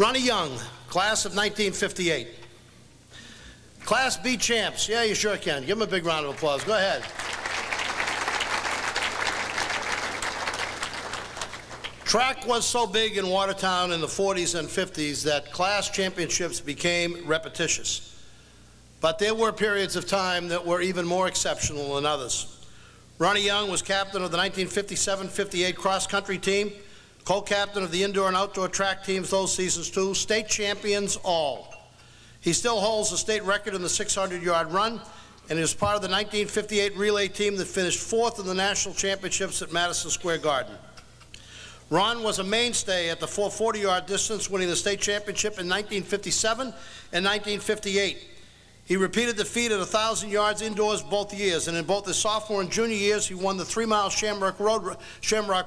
Ronnie Young, class of 1958. Class B champs. Yeah, you sure can. Give them a big round of applause. Go ahead. Track was so big in Watertown in the 40s and 50s that class championships became repetitious. But there were periods of time that were even more exceptional than others. Ronnie Young was captain of the 1957-58 cross-country team, co-captain of the indoor and outdoor track teams those seasons too, state champions all. He still holds the state record in the 600-yard run, and is part of the 1958 relay team that finished fourth in the national championships at Madison Square Garden. Ron was a mainstay at the 440-yard distance, winning the state championship in 1957 and 1958. He repeated the feat at 1,000 yards indoors both years, and in both his sophomore and junior years, he won the 3-mile Shamrock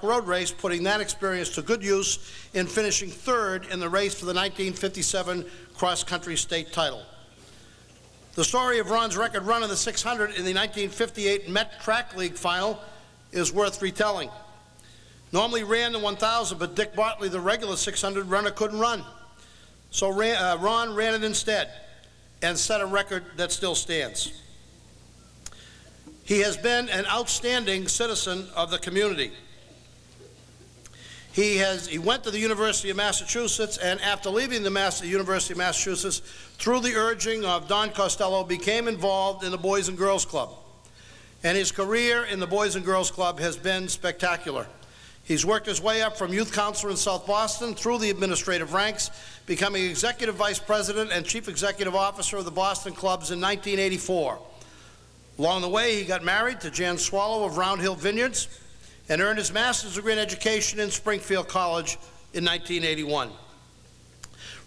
Road race, putting that experience to good use in finishing third in the race for the 1957 cross-country state title. The story of Ron's record run in the 600 in the 1958 Met Track League final is worth retelling. Normally ran the 1,000, but Dick Bartley, the regular 600 runner, couldn't run. So Ron ran it instead and set a record that still stands. He has been an outstanding citizen of the community. He went to the University of Massachusetts, and after leaving the University of Massachusetts, through the urging of Don Costello, became involved in the Boys and Girls Club. And his career in the Boys and Girls Club has been spectacular. He's worked his way up from youth counselor in South Boston through the administrative ranks, becoming executive vice president and chief executive officer of the Boston clubs in 1984. Along the way, he got married to Jan Swallow of Round Hill Vineyards and earned his master's degree in education in Springfield College in 1981.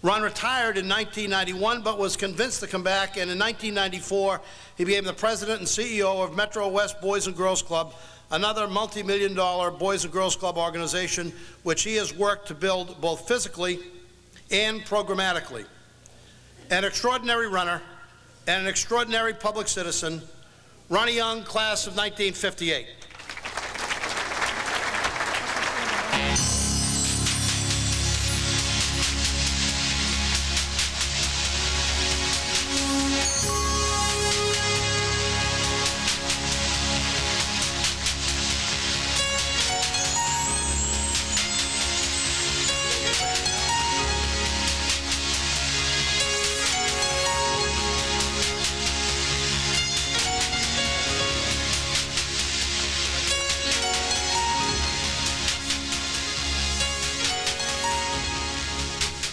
Ron retired in 1991, but was convinced to come back, and in 1994, he became the president and CEO of Metro West Boys and Girls Club, another multi-million-dollar Boys and Girls Club organization which he has worked to build both physically and programmatically. An extraordinary runner and an extraordinary public citizen, Ronnie Young, class of 1958.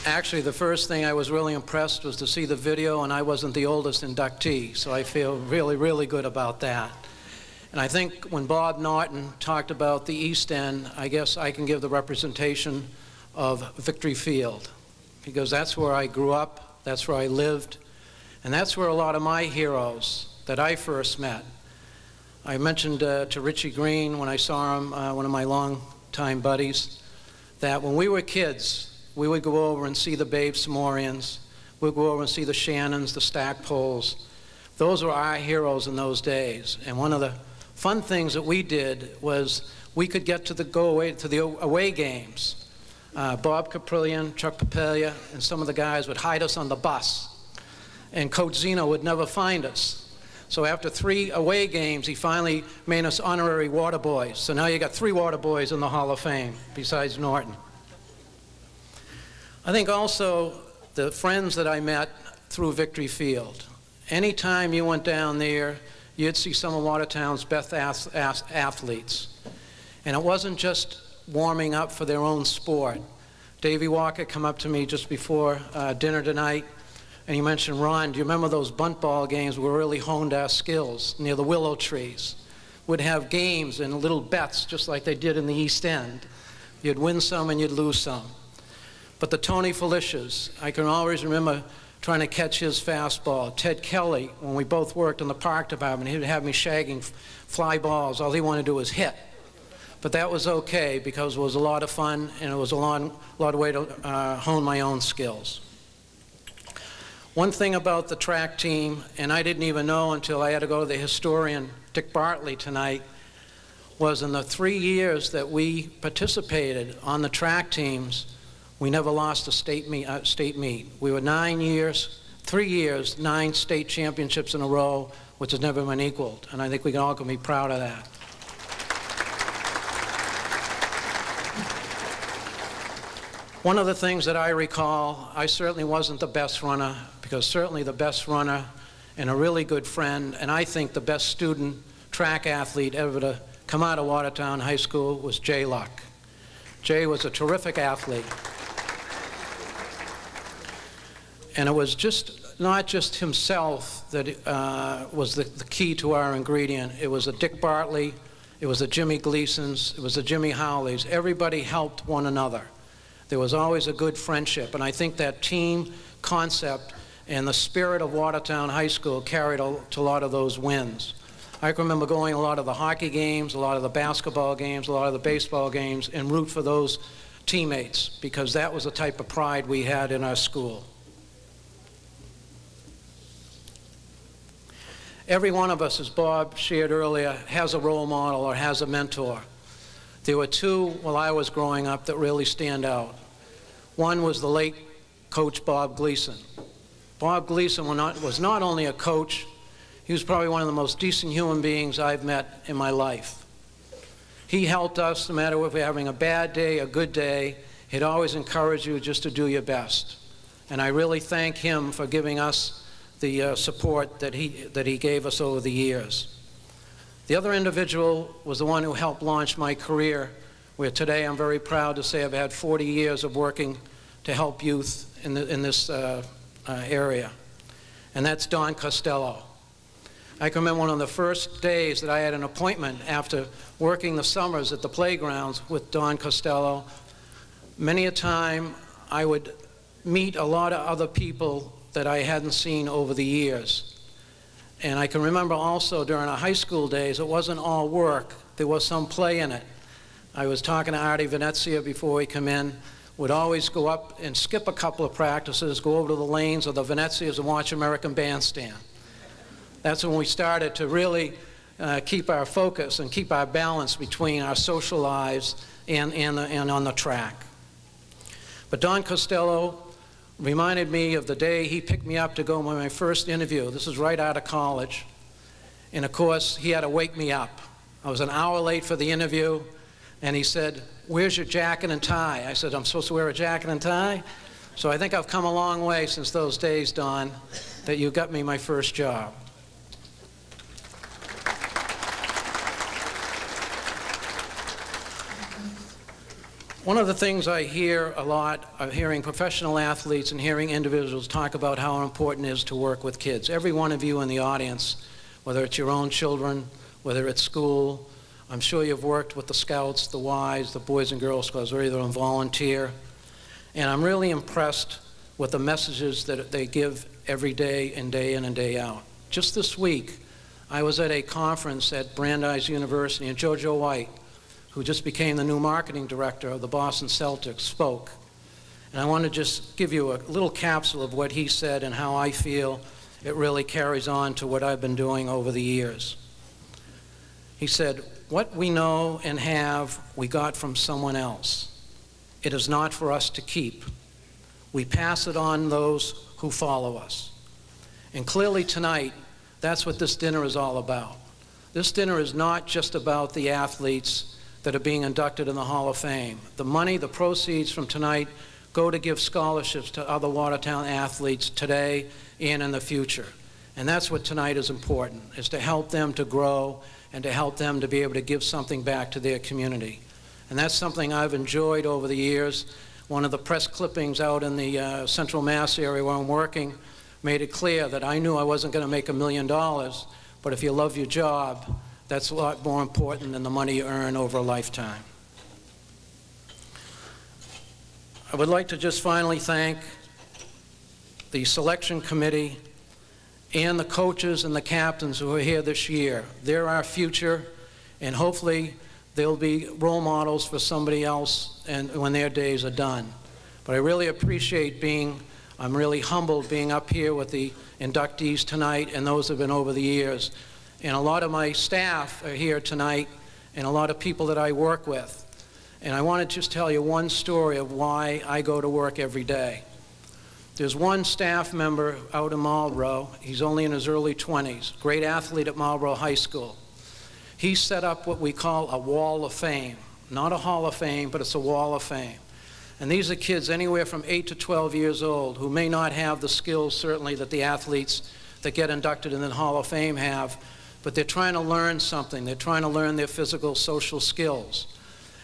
Actually, the first thing I was really impressed was to see the video, and I wasn't the oldest inductee, so I feel really, really good about that. And I think when Bob Norton talked about the East End, I guess I can give the representation of Victory Field, because that's where I grew up, that's where I lived, and that's where a lot of my heroes that I first met. I mentioned to Richie Green when I saw him, one of my long-time buddies, that when we were kids, we would go over and see the Babe Samorians. We'd go over and see the Shannons, the Stackpoles. Those were our heroes in those days. And one of the fun things that we did was we could get to the away games. Bob Caprillion, Chuck Papelia, and some of the guys would hide us on the bus. And Coach Zeno would never find us. So after 3 away games, he finally made us honorary water boys. So now you got 3 water boys in the Hall of Fame, besides Norton. I think also the friends that I met through Victory Field. Anytime you went down there, you'd see some of Watertown's best athletes. And it wasn't just warming up for their own sport. Davey Walker come up to me just before dinner tonight, and he mentioned, Ron, do you remember those bunt ball games where we really honed our skills near the willow trees? We'd have games and little bets just like they did in the East End. You'd win some and you'd lose some. But the Tony Felicias, I can always remember trying to catch his fastball. Ted Kelly, when we both worked in the park department, he would have me shagging fly balls. All he wanted to do was hit. But that was okay because it was a lot of fun and it was a lot of way to hone my own skills. One thing about the track team, and I didn't even know until I had to go to the historian, Dick Bartley, tonight, was in the 3 years that we participated on the track teams, We never lost a state meet. We were 3 years, 9 state championships in a row, which has never been equaled. And I think we all can be proud of that. One of the things that I recall, I certainly wasn't the best runner, because certainly the best runner and a really good friend, and I think the best student track athlete ever to come out of Watertown High School was Jay Luck. Jay was a terrific athlete. And it was not just himself that was the key to our ingredient. It was a Dick Bartley, it was a Jimmy Gleasons, it was a Jimmy Howleys. Everybody helped one another. There was always a good friendship, and I think that team concept and the spirit of Watertown High School carried to a lot of those wins. I can remember going to a lot of the hockey games, a lot of the basketball games, a lot of the baseball games, and root for those teammates, because that was the type of pride we had in our school. Every one of us, as Bob shared earlier, has a role model or has a mentor. There were two while I was growing up that really stand out. One was the late Coach Bob Gleason. Bob Gleason was not only a coach, he was probably one of the most decent human beings I've met in my life. He helped us, no matter if we're having a bad day, a good day, he'd always encourage you just to do your best. And I really thank him for giving us the support that he gave us over the years. The other individual was the one who helped launch my career, where today I'm very proud to say I've had 40 years of working to help youth in this area, and that's Don Costello. I can remember one of the first days that I had an appointment after working the summers at the playgrounds with Don Costello. Many a time I would meet a lot of other people that I hadn't seen over the years. And I can remember also during our high school days, it wasn't all work. There was some play in it. I was talking to Artie Venezia before he came in, would always go up and skip a couple of practices, go over to the lanes of the Venezias and watch American Bandstand. That's when we started to really keep our focus and keep our balance between our social lives and on the track. But Don Costello reminded me of the day he picked me up to go to my first interview. This was right out of college. And of course, he had to wake me up. I was an hour late for the interview, and he said, "Where's your jacket and tie?" I said, "I'm supposed to wear a jacket and tie?" So I think I've come a long way since those days, Don, that you got me my first job. One of the things I hear a lot, I'm hearing professional athletes and hearing individuals talk about how important it is to work with kids. Every one of you in the audience, whether it's your own children, whether it's school, I'm sure you've worked with the Scouts, the Ys, the Boys and Girls Scouts, or either on volunteer. And I'm really impressed with the messages that they give every day and day in and day out. Just this week, I was at a conference at Brandeis University, and JoJo White, who just became the new marketing director of the Boston Celtics, spoke. And I want to just give you a little capsule of what he said and how I feel it really carries on to what I've been doing over the years. He said, "What we know and have, we got from someone else. It is not for us to keep. We pass it on those who follow us." And clearly tonight, that's what this dinner is all about. This dinner is not just about the athletes that are being inducted in the Hall of Fame. The money, the proceeds from tonight go to give scholarships to other Watertown athletes today and in the future. And that's what tonight is important, is to help them to grow and to help them to be able to give something back to their community. And that's something I've enjoyed over the years. One of the press clippings out in the Central Mass area where I'm working made it clear that I knew I wasn't going to make $1 million, but if you love your job, that's a lot more important than the money you earn over a lifetime. I would like to just finally thank the selection committee and the coaches and the captains who are here this year. They're our future, and hopefully they'll be role models for somebody else and when their days are done. But I really appreciate I'm really humbled being up here with the inductees tonight and those who have been over the years. And a lot of my staff are here tonight, and a lot of people that I work with. And I want to just tell you one story of why I go to work every day. There's one staff member out in Marlboro. He's only in his early 20s, great athlete at Marlboro High School. He set up what we call a wall of fame. Not a hall of fame, but it's a wall of fame. And these are kids anywhere from 8 to 12 years old who may not have the skills, certainly, that the athletes that get inducted in the Hall of Fame have, but they're trying to learn something. They're trying to learn their physical, social skills.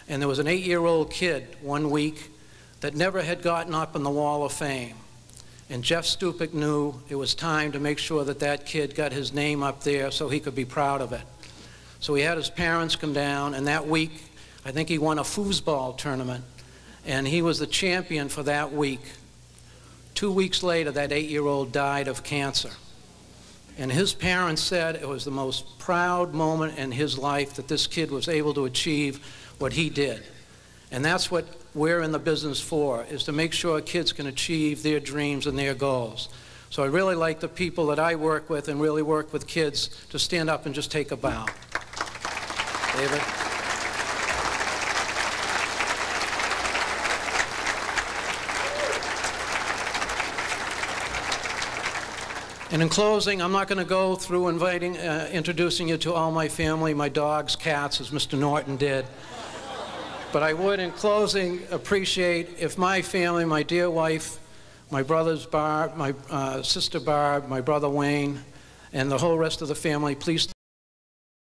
And there was an 8-year-old kid one week that never had gotten up in the Wall of Fame. And Jeff Stupic knew it was time to make sure that that kid got his name up there so he could be proud of it. So he had his parents come down, and that week, I think he won a foosball tournament, and he was the champion for that week. 2 weeks later, that 8-year-old died of cancer. And his parents said it was the most proud moment in his life that this kid was able to achieve what he did. And that's what we're in the business for, is to make sure kids can achieve their dreams and their goals. So I really like the people that I work with and really work with kids to stand up and just take a bow. David. And in closing, I'm not going to go through introducing you to all my family, my dogs, cats, as Mr. Norton did. But I would, in closing, appreciate if my family, my dear wife, my brothers Barb, my sister Barb, my brother Wayne, and the whole rest of the family, please